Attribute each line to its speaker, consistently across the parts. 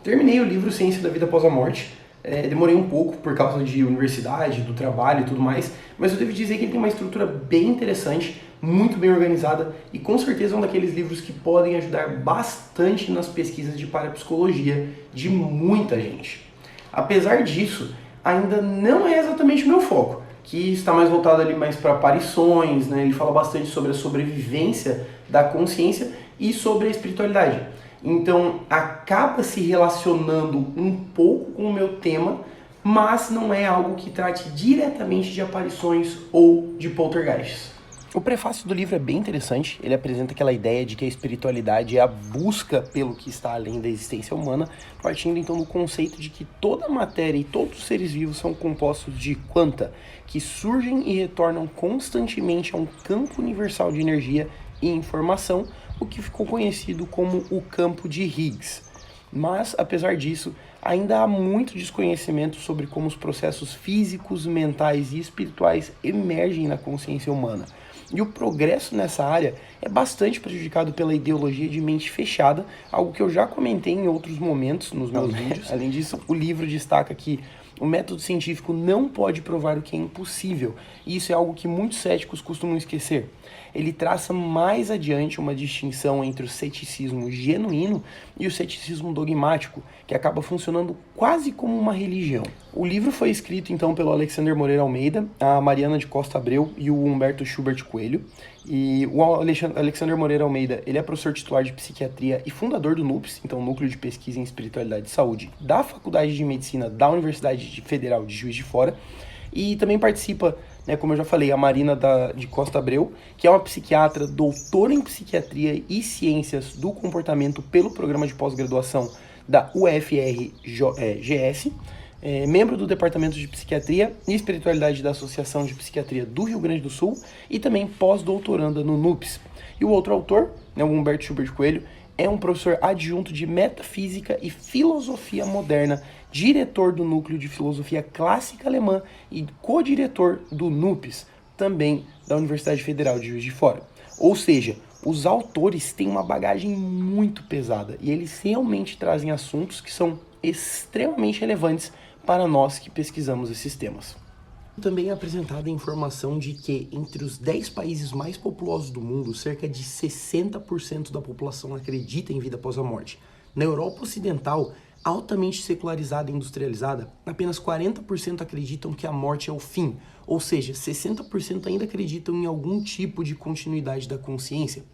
Speaker 1: Terminei o livro Ciência da Vida Após a Morte. Demorei um pouco por causa de universidade, do trabalho e tudo mais, mas eu devo dizer que ele tem uma estrutura bem interessante, muito bem organizada e com certeza é um daqueles livros que podem ajudar bastante nas pesquisas de parapsicologia de muita gente. Apesar disso, ainda não é exatamente o meu foco, que está mais voltado ali mais para aparições, né? Ele fala bastante sobre a sobrevivência da consciência e sobre a espiritualidade. Então acaba se relacionando um pouco com o meu tema, mas não é algo que trate diretamente de aparições ou de poltergeists. O prefácio do livro é bem interessante, ele apresenta aquela ideia de que a espiritualidade é a busca pelo que está além da existência humana, partindo então do conceito de que toda a matéria e todos os seres vivos são compostos de quanta, que surgem e retornam constantemente a um campo universal de energia e informação, o que ficou conhecido como o campo de Higgs. Mas, apesar disso, ainda há muito desconhecimento sobre como os processos físicos, mentais e espirituais emergem na consciência humana. E o progresso nessa área é bastante prejudicado pela ideologia de mente fechada, algo que eu já comentei em outros momentos nos meus vídeos. Além disso, o livro destaca que o método científico não pode provar o que é impossível, e isso é algo que muitos céticos costumam esquecer. Ele traça mais adiante uma distinção entre o ceticismo genuíno e o ceticismo dogmático, que acaba funcionando quase como uma religião. O livro foi escrito então pelo Alexander Moreira Almeida, a Mariana de Costa Abreu e o Humberto Schubert Coelho. E o Alexander Moreira Almeida, ele é professor titular de psiquiatria e fundador do NUPS, então Núcleo de Pesquisa em Espiritualidade e Saúde, da Faculdade de Medicina da Universidade Federal de Juiz de Fora. E também participa, né, como eu já falei, a Marina de Costa Abreu, que é uma psiquiatra, doutora em psiquiatria e ciências do comportamento pelo programa de pós-graduação da UFRGS, membro do Departamento de Psiquiatria e Espiritualidade da Associação de Psiquiatria do Rio Grande do Sul e também pós-doutoranda no NUPS. E o outro autor, né, o Humberto Schubert Coelho, é um professor adjunto de Metafísica e Filosofia Moderna, diretor do Núcleo de Filosofia Clássica Alemã e co-diretor do NUPES, também da Universidade Federal de Juiz de Fora. Ou seja, os autores têm uma bagagem muito pesada e eles realmente trazem assuntos que são extremamente relevantes para nós que pesquisamos esses temas. Também é apresentada a informação de que entre os 10 países mais populosos do mundo, cerca de 60% da população acredita em vida após a morte. Na Europa Ocidental, altamente secularizada e industrializada, apenas 40% acreditam que a morte é o fim, ou seja, 60% ainda acreditam em algum tipo de continuidade da consciência.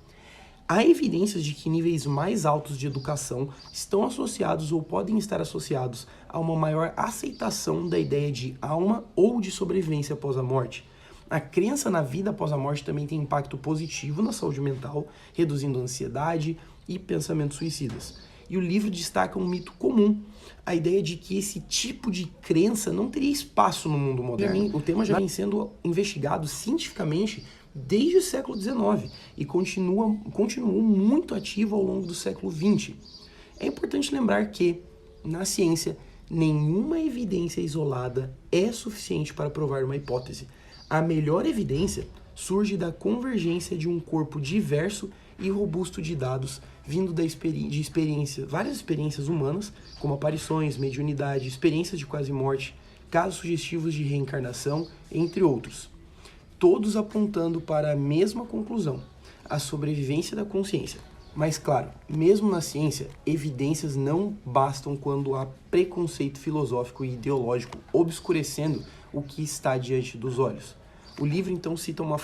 Speaker 1: Há evidências de que níveis mais altos de educação estão associados ou podem estar associados a uma maior aceitação da ideia de alma ou de sobrevivência após a morte. A crença na vida após a morte também tem impacto positivo na saúde mental, reduzindo a ansiedade e pensamentos suicidas. E o livro destaca um mito comum, a ideia de que esse tipo de crença não teria espaço no mundo moderno. O tema já vem sendo investigado cientificamente desde o século XIX e continuou muito ativo ao longo do século XX. É importante lembrar que, na ciência, nenhuma evidência isolada é suficiente para provar uma hipótese. A melhor evidência surge da convergência de um corpo diverso e robusto de dados vindo de várias experiências humanas, como aparições, mediunidade, experiências de quase morte, casos sugestivos de reencarnação, entre outros. Todos apontando para a mesma conclusão, a sobrevivência da consciência. Mas claro, mesmo na ciência, evidências não bastam quando há preconceito filosófico e ideológico obscurecendo o que está diante dos olhos. O livro então cita uma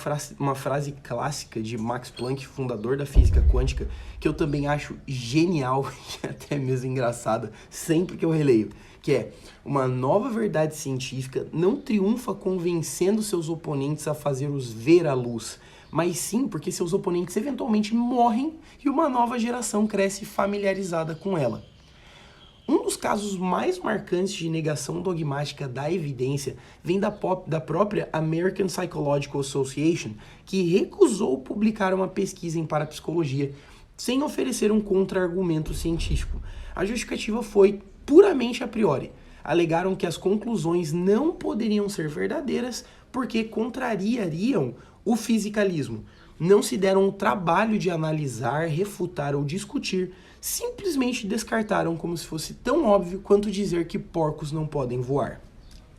Speaker 1: frase clássica de Max Planck, fundador da física quântica, que eu também acho genial e até mesmo engraçada sempre que eu releio, que é: uma nova verdade científica não triunfa convencendo seus oponentes a fazê-los ver a luz, mas sim porque seus oponentes eventualmente morrem e uma nova geração cresce familiarizada com ela. Um dos casos mais marcantes de negação dogmática da evidência vem da própria American Psychological Association, que recusou publicar uma pesquisa em parapsicologia sem oferecer um contra-argumento científico. A justificativa foi puramente a priori. Alegaram que as conclusões não poderiam ser verdadeiras porque contrariariam o fisicalismo. Não se deram o trabalho de analisar, refutar ou discutir simplesmente descartaram como se fosse tão óbvio quanto dizer que porcos não podem voar.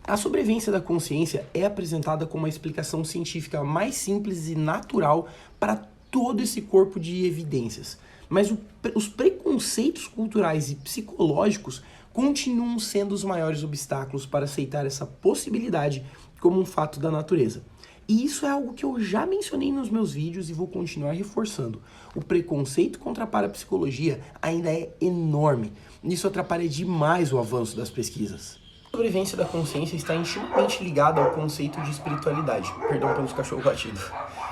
Speaker 1: A sobrevivência da consciência é apresentada como a explicação científica mais simples e natural para todo esse corpo de evidências, mas os preconceitos culturais e psicológicos continuam sendo os maiores obstáculos para aceitar essa possibilidade como um fato da natureza. E isso é algo que eu já mencionei nos meus vídeos e vou continuar reforçando. O preconceito contra a parapsicologia ainda é enorme. Isso atrapalha demais o avanço das pesquisas. A sobrevivência da consciência está intimamente ligada ao conceito de espiritualidade. Perdão pelos cachorros latidos.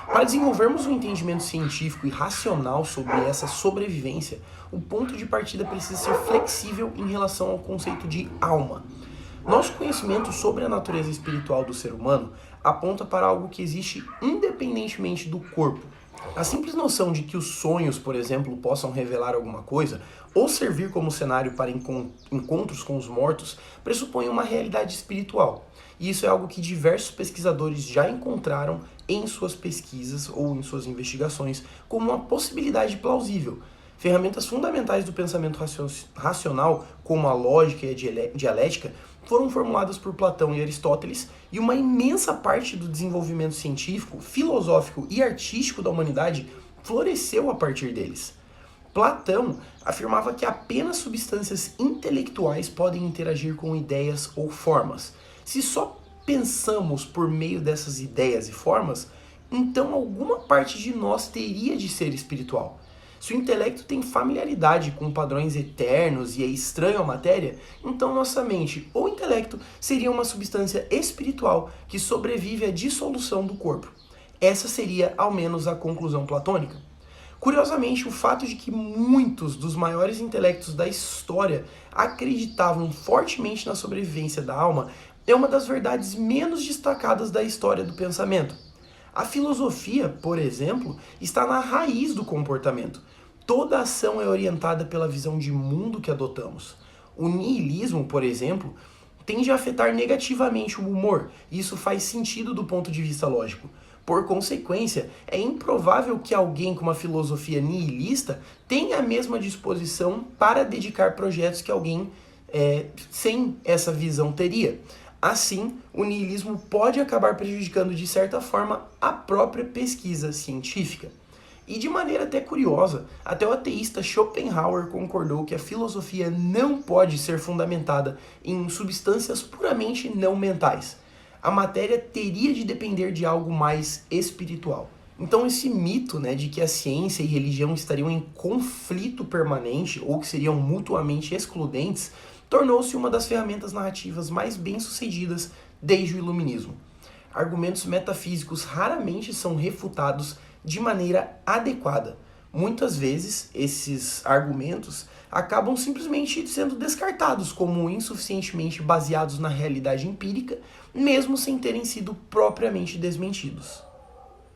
Speaker 1: Para desenvolvermos um entendimento científico e racional sobre essa sobrevivência, o ponto de partida precisa ser flexível em relação ao conceito de alma. Nosso conhecimento sobre a natureza espiritual do ser humano aponta para algo que existe independentemente do corpo. A simples noção de que os sonhos, por exemplo, possam revelar alguma coisa ou servir como cenário para encontros com os mortos pressupõe uma realidade espiritual. E isso é algo que diversos pesquisadores já encontraram em suas pesquisas ou em suas investigações como uma possibilidade plausível. Ferramentas fundamentais do pensamento racional, como a lógica e a dialética, foram formuladas por Platão e Aristóteles, e uma imensa parte do desenvolvimento científico, filosófico e artístico da humanidade floresceu a partir deles. Platão afirmava que apenas substâncias intelectuais podem interagir com ideias ou formas. Se só pensamos por meio dessas ideias e formas, então alguma parte de nós teria de ser espiritual. Se o intelecto tem familiaridade com padrões eternos e é estranho à matéria, então nossa mente ou intelecto seria uma substância espiritual que sobrevive à dissolução do corpo. Essa seria, ao menos, a conclusão platônica. Curiosamente, o fato de que muitos dos maiores intelectos da história acreditavam fortemente na sobrevivência da alma é uma das verdades menos destacadas da história do pensamento. A filosofia, por exemplo, está na raiz do comportamento. Toda ação é orientada pela visão de mundo que adotamos. O niilismo, por exemplo, tende a afetar negativamente o humor, e isso faz sentido do ponto de vista lógico. Por consequência, é improvável que alguém com uma filosofia nihilista tenha a mesma disposição para dedicar projetos que alguém sem essa visão teria. Assim, o niilismo pode acabar prejudicando de certa forma a própria pesquisa científica. E de maneira até curiosa, até o ateísta Schopenhauer concordou que a filosofia não pode ser fundamentada em substâncias puramente não mentais. A matéria teria de depender de algo mais espiritual. Então esse mito, de que a ciência e religião estariam em conflito permanente ou que seriam mutuamente excludentes, tornou-se uma das ferramentas narrativas mais bem-sucedidas desde o Iluminismo. Argumentos metafísicos raramente são refutados de maneira adequada. Muitas vezes, esses argumentos acabam simplesmente sendo descartados como insuficientemente baseados na realidade empírica, mesmo sem terem sido propriamente desmentidos. Se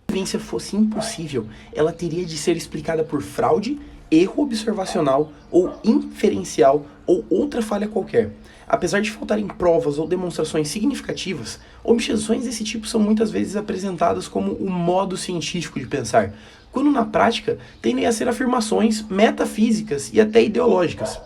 Speaker 1: a vivência fosse impossível, ela teria de ser explicada por fraude, erro observacional ou inferencial ou outra falha qualquer. Apesar de faltarem provas ou demonstrações significativas, objeções desse tipo são muitas vezes apresentadas como o modo científico de pensar, quando na prática tendem a ser afirmações metafísicas e até ideológicas.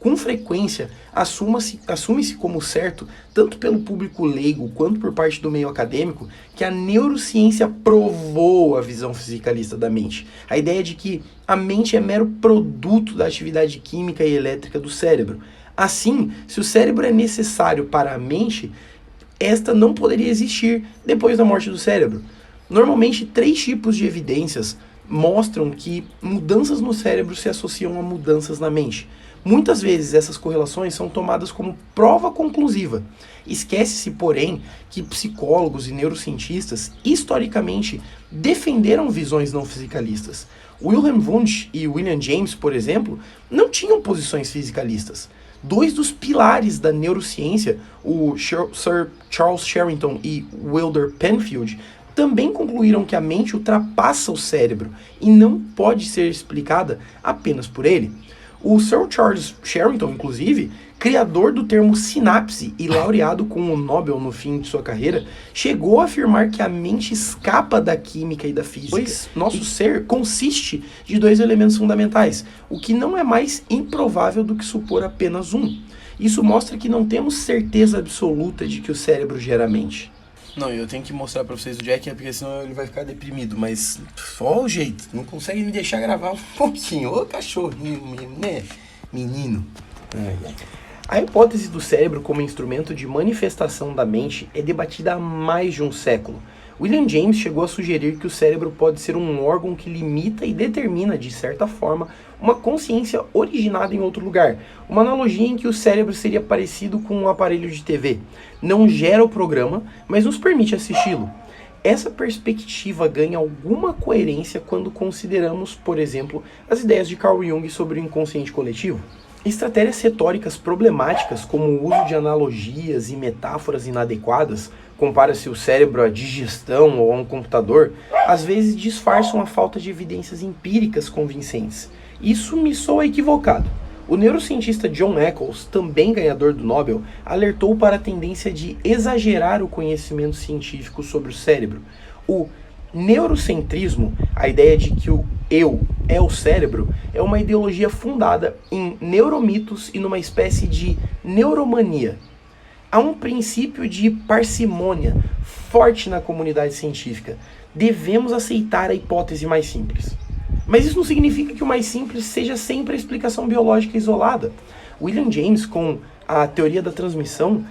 Speaker 1: Com frequência, assume-se como certo, tanto pelo público leigo quanto por parte do meio acadêmico, que a neurociência provou a visão fisicalista da mente. A ideia de que a mente é mero produto da atividade química e elétrica do cérebro. Assim, se o cérebro é necessário para a mente, esta não poderia existir depois da morte do cérebro. Normalmente, 3 tipos de evidências mostram que mudanças no cérebro se associam a mudanças na mente. Muitas vezes essas correlações são tomadas como prova conclusiva. Esquece-se, porém, que psicólogos e neurocientistas historicamente defenderam visões não fisicalistas. Wilhelm Wundt e William James, por exemplo, não tinham posições fisicalistas. 2 dos pilares da neurociência, o Sir Charles Sherrington e Wilder Penfield, também concluíram que a mente ultrapassa o cérebro e não pode ser explicada apenas por ele. O Sir Charles Sherrington, inclusive, criador do termo sinapse e laureado com o Nobel no fim de sua carreira, chegou a afirmar que a mente escapa da química e da física, pois nosso ser consiste de dois elementos fundamentais, o que não é mais improvável do que supor apenas um. Isso mostra que não temos certeza absoluta de que o cérebro gera a mente.
Speaker 2: Não, eu tenho que mostrar pra vocês o Jack, porque senão ele vai ficar deprimido, mas só o jeito, não consegue me deixar gravar um pouquinho. Ô cachorrinho, né, menino.
Speaker 1: A hipótese do cérebro como instrumento de manifestação da mente é debatida há mais de um século. William James chegou a sugerir que o cérebro pode ser um órgão que limita e determina, de certa forma, uma consciência originada em outro lugar. Uma analogia em que o cérebro seria parecido com um aparelho de TV. Não gera o programa, mas nos permite assisti-lo. Essa perspectiva ganha alguma coerência quando consideramos, por exemplo, as ideias de Carl Jung sobre o inconsciente coletivo. Estratégias retóricas problemáticas, como o uso de analogias e metáforas inadequadas, compara-se o cérebro à digestão ou a um computador, às vezes disfarçam a falta de evidências empíricas convincentes. Isso me soa equivocado. O neurocientista John Eccles, também ganhador do Nobel, alertou para a tendência de exagerar o conhecimento científico sobre o cérebro. O neurocentrismo, a ideia de que o eu é o cérebro, é uma ideologia fundada em neuromitos e numa espécie de neuromania. Há um princípio de parcimônia forte na comunidade científica. Devemos aceitar a hipótese mais simples. Mas isso não significa que o mais simples seja sempre a explicação biológica isolada. William James, com a teoria da transmissão,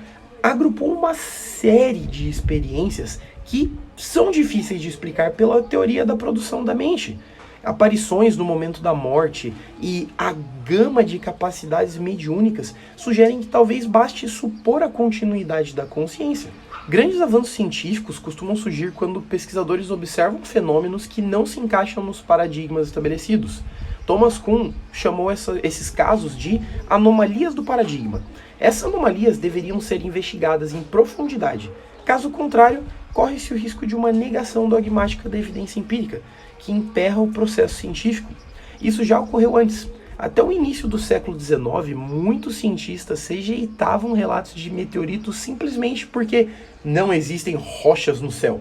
Speaker 1: agrupou uma série de experiências que são difíceis de explicar pela teoria da produção da mente. Aparições no momento da morte e a gama de capacidades mediúnicas sugerem que talvez baste supor a continuidade da consciência. Grandes avanços científicos costumam surgir quando pesquisadores observam fenômenos que não se encaixam nos paradigmas estabelecidos. Thomas Kuhn chamou esses casos de anomalias do paradigma. Essas anomalias deveriam ser investigadas em profundidade. Caso contrário, corre-se o risco de uma negação dogmática da evidência empírica, que emperra o processo científico. Isso já ocorreu antes. Até o início do século XIX, muitos cientistas rejeitavam relatos de meteoritos simplesmente porque não existem rochas no céu.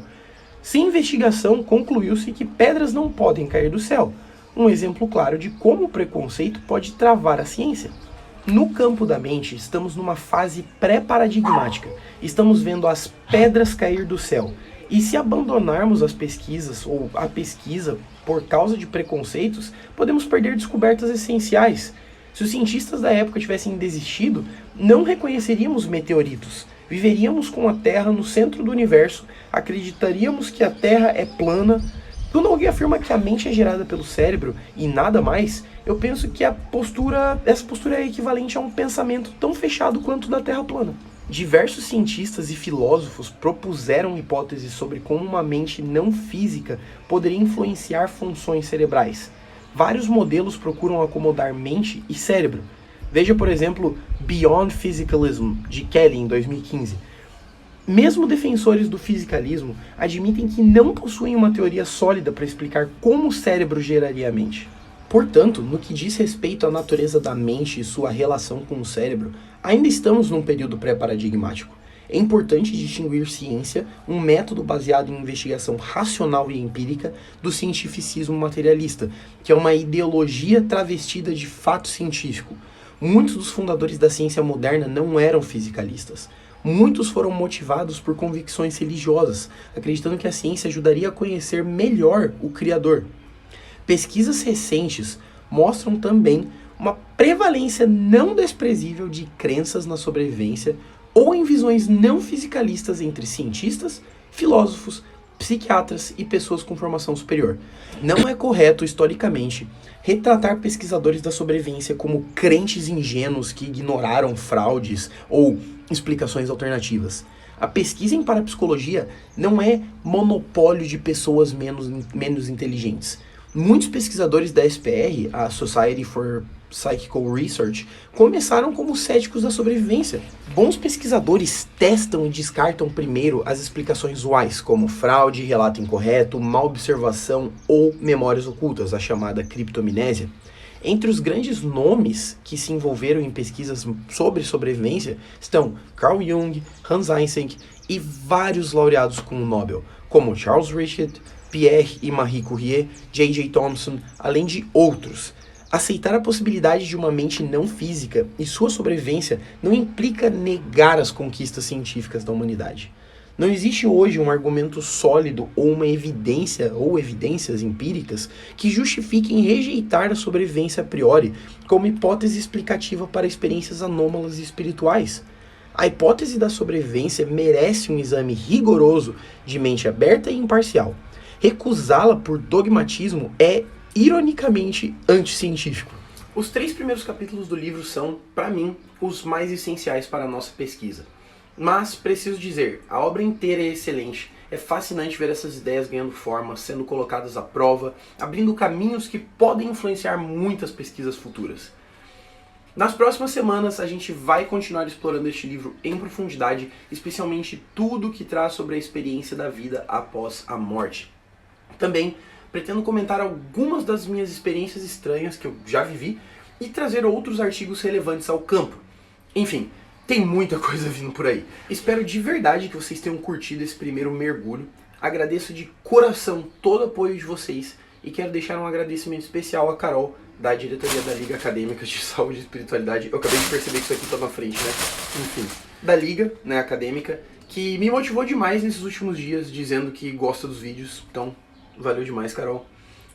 Speaker 1: Sem investigação, concluiu-se que pedras não podem cair do céu. Um exemplo claro de como o preconceito pode travar a ciência. No campo da mente, estamos numa fase pré-paradigmática. Estamos vendo as pedras cair do céu. E se abandonarmos as pesquisas ou a pesquisa por causa de preconceitos, podemos perder descobertas essenciais. Se os cientistas da época tivessem desistido, não reconheceríamos meteoritos. Viveríamos com a Terra no centro do universo, acreditaríamos que a Terra é plana. Quando alguém afirma que a mente é gerada pelo cérebro e nada mais, eu penso que essa postura é equivalente a um pensamento tão fechado quanto o da Terra plana. Diversos cientistas e filósofos propuseram hipóteses sobre como uma mente não física poderia influenciar funções cerebrais. Vários modelos procuram acomodar mente e cérebro. Veja, por exemplo, Beyond Physicalism, de Kelly, em 2015. Mesmo defensores do fisicalismo admitem que não possuem uma teoria sólida para explicar como o cérebro geraria a mente. Portanto, no que diz respeito à natureza da mente e sua relação com o cérebro, ainda estamos num período pré-paradigmático. É importante distinguir ciência, um método baseado em investigação racional e empírica, do cientificismo materialista, que é uma ideologia travestida de fato científico. Muitos dos fundadores da ciência moderna não eram fisicalistas. Muitos foram motivados por convicções religiosas, acreditando que a ciência ajudaria a conhecer melhor o Criador. Pesquisas recentes mostram também uma prevalência não desprezível de crenças na sobrevivência ou em visões não fisicalistas entre cientistas, filósofos, psiquiatras e pessoas com formação superior. Não é correto, historicamente, retratar pesquisadores da sobrevivência como crentes ingênuos que ignoraram fraudes ou explicações alternativas. A pesquisa em parapsicologia não é monopólio de pessoas menos inteligentes. Muitos pesquisadores da SPR, a Society for Psychical Research, começaram como céticos da sobrevivência. Bons pesquisadores testam e descartam primeiro as explicações usuais, como fraude, relato incorreto, má observação ou memórias ocultas, a chamada criptomnésia. Entre os grandes nomes que se envolveram em pesquisas sobre sobrevivência estão Carl Jung, Hans Eysenck e vários laureados com o Nobel, como Charles Richard, Pierre e Marie Curie, J.J. Thomson, além de outros. Aceitar a possibilidade de uma mente não física e sua sobrevivência não implica negar as conquistas científicas da humanidade. Não existe hoje um argumento sólido ou uma evidência ou evidências empíricas que justifiquem rejeitar a sobrevivência a priori como hipótese explicativa para experiências anômalas e espirituais. A hipótese da sobrevivência merece um exame rigoroso de mente aberta e imparcial. Recusá-la por dogmatismo é, ironicamente, anticientífico. Os 3 primeiros capítulos do livro são, para mim, os mais essenciais para a nossa pesquisa. Mas, preciso dizer, a obra inteira é excelente. É fascinante ver essas ideias ganhando forma, sendo colocadas à prova, abrindo caminhos que podem influenciar muitas pesquisas futuras. Nas próximas semanas, a gente vai continuar explorando este livro em profundidade, especialmente tudo que traz sobre a experiência da vida após a morte. Também pretendo comentar algumas das minhas experiências estranhas que eu já vivi e trazer outros artigos relevantes ao campo. Enfim, tem muita coisa vindo por aí. Espero de verdade que vocês tenham curtido esse primeiro mergulho. Agradeço de coração todo o apoio de vocês e quero deixar um agradecimento especial a Carol, da diretoria da Liga Acadêmica de Saúde e Espiritualidade. Eu acabei de perceber que isso aqui tá na frente, né? Enfim, da Liga, né, Acadêmica, que me motivou demais nesses últimos dias, dizendo que gosta dos vídeos. Então, valeu demais, Carol.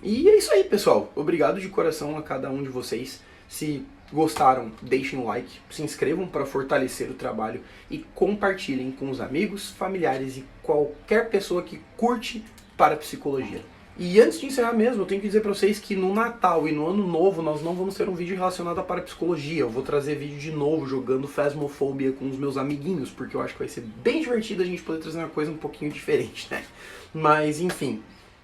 Speaker 1: E é isso aí, pessoal. Obrigado de coração a cada um de vocês. Se gostaram, deixem um like, se inscrevam para fortalecer o trabalho e compartilhem com os amigos, familiares e qualquer pessoa que curte parapsicologia. E antes de encerrar mesmo, eu tenho que dizer para vocês que no Natal e no Ano Novo nós não vamos ter um vídeo relacionado à parapsicologia. Eu vou trazer vídeo de novo jogando Phasmophobia com os meus amiguinhos, porque eu acho que vai ser bem divertido a gente poder trazer uma coisa um pouquinho diferente, né? Mas enfim,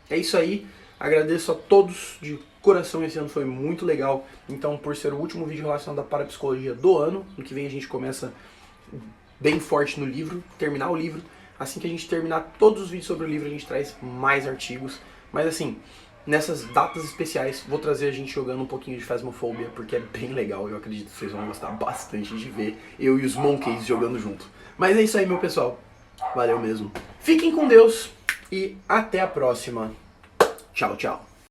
Speaker 1: é isso aí. Agradeço a todos de coração, esse ano foi muito legal. Então, por ser o último vídeo relacionado à parapsicologia do ano, no que vem a gente começa bem forte no livro, terminar o livro. Assim que a gente terminar todos os vídeos sobre o livro, a gente traz mais artigos. Mas assim, nessas datas especiais, vou trazer a gente jogando um pouquinho de Phasmophobia, porque é bem legal. Eu acredito que vocês vão gostar bastante de ver eu e os Monkeys jogando junto. Mas é isso aí, meu pessoal. Valeu mesmo. Fiquem com Deus e até a próxima. Tchau, tchau.